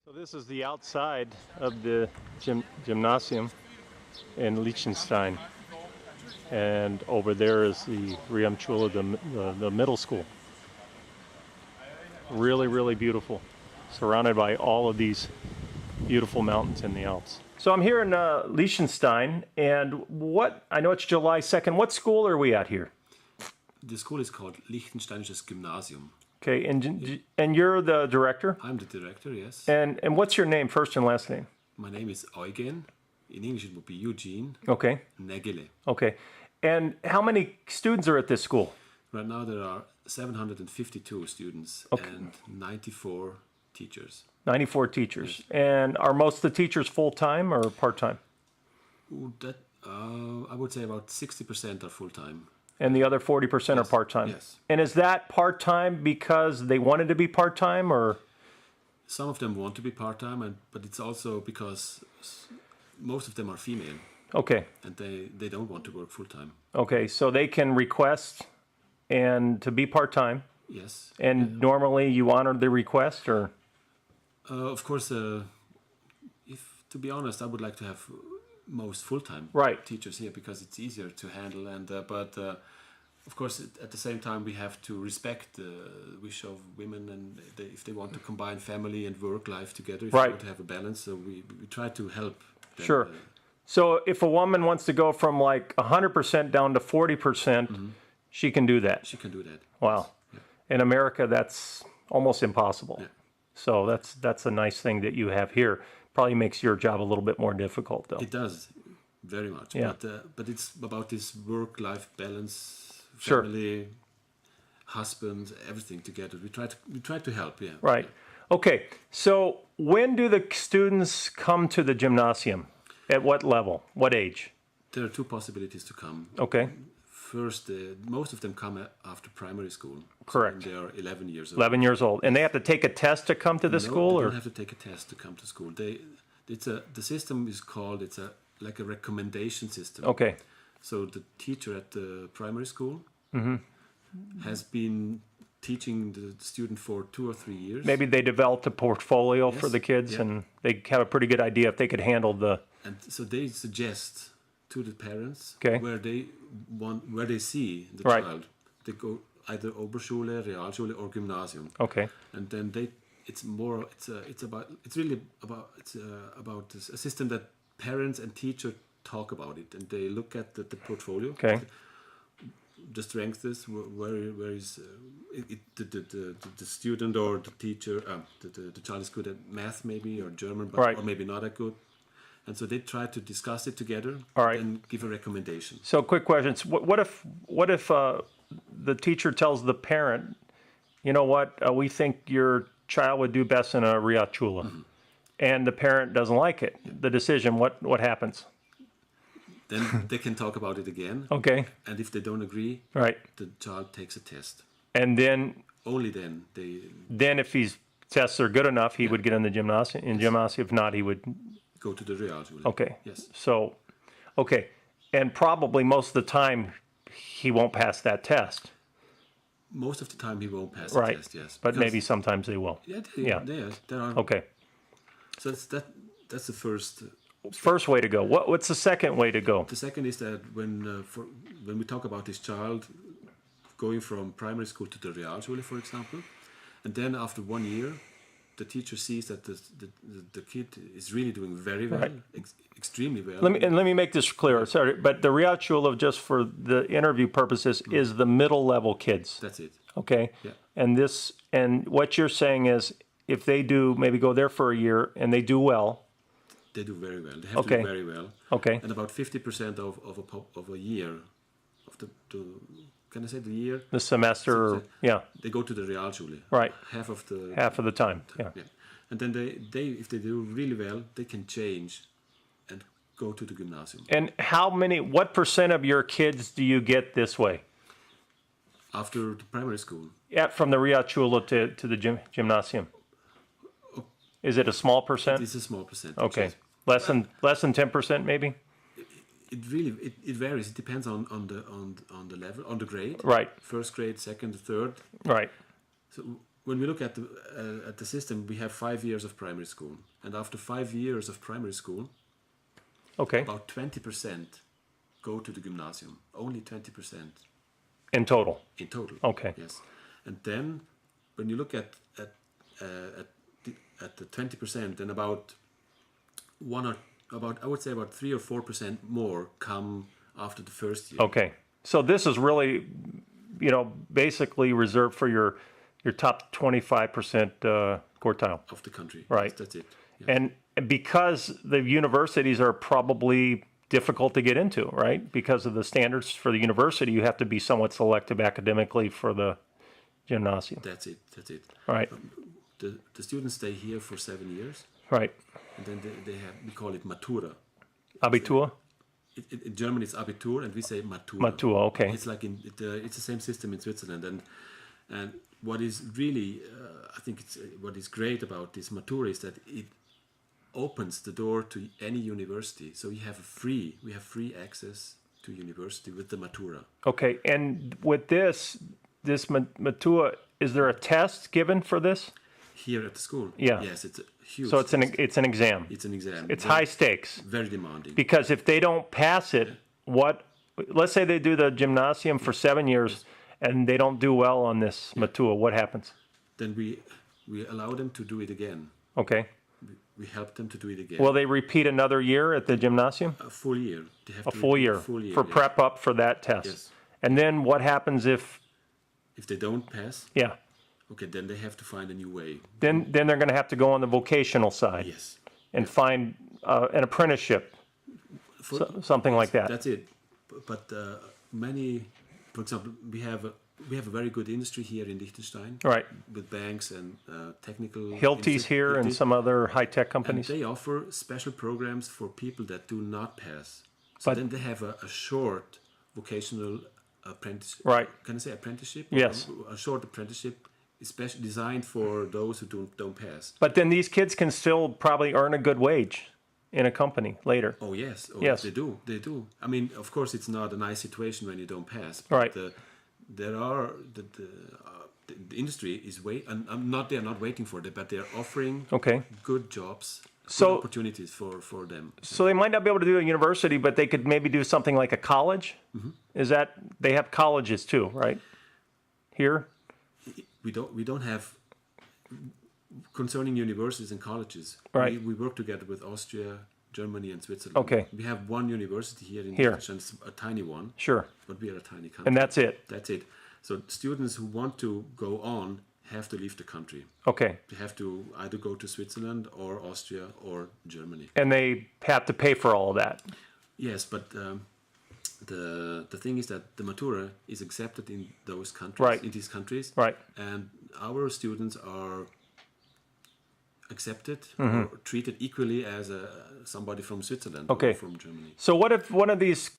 So this is the outside of the gymnasium in Liechtenstein, and over there is the Realschule, the middle school. Really, really beautiful, surrounded by all of these beautiful mountains in the Alps. So I'm here in Liechtenstein, and I know it's July 2nd. What school are we at here? The school is called Liechtensteinisches Gymnasium. Okay, and you're the director? I'm the director, yes. And what's your name, first and last name? My name is Eugen. In English it would be Eugen. Okay. Nagele. Okay. And how many students are at this school? Right now there are 752 students and 94 teachers. 94 teachers. Yes. And are most of the teachers full-time or part-time? I would say about 60% are full-time. And the other 40% are part-time? Yes. And is that part-time because they wanted to be part-time, or? Some of them want to be part-time, but it's also because most of them are female. Okay. And they don't want to work full-time. Okay, so they can request and to be part-time? Yes. And normally you honor the request, or? Of course, to be honest, I would like to have most full-time teachers here because it's easier to handle. But of course, at the same time, we have to respect the wish of women, and if they want to combine family and work life together, if they want to have a balance, so we try to help them. Sure. So if a woman wants to go from like 100% down to 40%, she can do that? She can do that. Wow. Yeah. In America, that's almost impossible. Yeah. So that's a nice thing that you have here. Probably makes your job a little bit more difficult, though. It does, very much. Yeah. But it's about this work-life balance, Sure. family, husband, everything together. We try to help. Yeah. Right. Okay. So when do the students come to the gymnasium? At what level? What age? There are two possibilities to come. Okay. First, most of them come after primary school. Correct. So they are 11 years old. 11 years old. And they have to take a test to come to the school? No, they or? don't have to take a test to come to school. The system is called, like a recommendation system. Okay. So the teacher at the primary school has been teaching the student for 2 or 3 years. Maybe they developed a portfolio for the kids, and they have a pretty good idea if they could handle the... And so they suggest to the parents Okay. where they see the Right. child. They go either Oberschule, Realschule, or Gymnasium. Okay. And then it's really about a system that parents and teacher talk about it, and they look at the portfolio. Okay. The strength is where is the student or the teacher, the child is good at math maybe, or German, but or maybe not that good. And so they try to discuss it together and give a recommendation. So quick questions. What if the teacher tells the parent, you know what, we think your child would do best in a Realschule, and the parent doesn't like it, the decision, what happens? Then they can talk about it again. Okay. And if they don't agree, the child takes a test. And then? Only then. Then if his tests are good enough, he would get in the gymnasium. If not, he would... Go to the Realschule. Okay. Yes. So, okay. And probably most of the time, he won't pass that test. Most of the time, he won't pass the test, yes. But maybe sometimes they will. Yeah, there are. Okay. So that's the first... First way to go. What's the second way to go? The second is that when we talk about this child going from primary school to the Realschule, for example, and then after 1 year, the teacher sees that the kid is really doing very well, extremely well. Let me make this clear. Sorry, but the Realschule, just for the interview purposes, is the middle level kids. That's it. Okay. Yeah. And what you're saying is, if they do maybe go there for a year and they do well. They do very well. They have to do very well. Okay. And about 50% of a year, can I say the year? The semester, They go to the Realschule. Right. Half of the time. Yeah. And then they if they do really well, they can change and go to the Gymnasium. And what percent of your kids do you get this way? After the primary school? Yeah, from the Realschule to the Gymnasium. Is it a small percent? It's a small percent. Okay. Less than 10% maybe? It varies. It depends on the level, on the grade. Right. First grade, second, third. Right. So when we look at the system, we have 5 years of primary school, and after 5 years of primary school, Okay. about 20% go to the gymnasium. Only 20% In total. in total. Okay. Yes, and then when you look at the 20%, then about I would say about 3 or 4% more come after the first year. Okay. So this is really, basically reserved for your top 25% quartile. Of the country. Right. Yes, that's it. Yes. And because the universities are probably difficult to get into, right? Because of the standards for the university, you have to be somewhat selective academically for the gymnasium. That's it. That's it. Right. The students stay here for 7 years, Right. and then they have, we call it Matura. Abitur? In German it's Abitur, and we say Matura. Matura, okay. It's like it's the same system in Switzerland, and what is really I think it's what is great about this Matura is that it opens the door to any university. So we have free access to university with the Matura. Okay. And with this Matura, is there a test given for this? Here at the school, Yeah. yes, it's a huge. So it's an test. it's an exam. It's an exam. It's very, high stakes. very demanding. Because if they don't pass it, let's say they do the gymnasium for 7 years and they don't do well on this Matua, what happens? Then we allow them to do it again. Okay. We help them to do it again. Will they repeat another year at the gymnasium? A full year. They have A to full repeat year, a full year for yes. prep up for that test. Yes. And then what happens if, If they don't pass, yeah, okay, then they have to find a new way. then they're going to have to go on the vocational side Yes. and find an apprenticeship, something like that. That's it. But many, for example, we have a very good industry here in Liechtenstein. Right. With banks and technical. Hilti's here and Hilti. some other high-tech And companies. they offer special programs for people that do not pass. So But- then they have a short vocational apprenticeship. Right. Can I say apprenticeship? Yes. A short apprenticeship, especially designed for those who don't pass. But then these kids can still probably earn a good wage in a company later. Oh yes, Yes. they do. They do. I mean, of course, it's not a nice situation when you don't pass. Right. There are the industry is and they're not waiting for it, but they're offering Okay. good jobs, So- good opportunities for them. So they might not be able to do a university, but they could maybe do something like a college. Is that they have colleges too, right? Here, We don't have concerning universities and colleges. Right. We work together with Austria, Germany, and Switzerland. Okay. We have one university here in Here. Liechtenstein, it's a tiny one, sure, but we are a tiny country. and that's it. That's it. So students who want to go on have to leave the country. Okay, They have to either go to Switzerland or Austria or Germany. and they have to pay for all of that. Yes, but the thing is that the Matura is accepted in those countries, Right. in these countries, Right. and our students are accepted or treated equally as somebody from Switzerland Okay. or from Germany. So what if one of these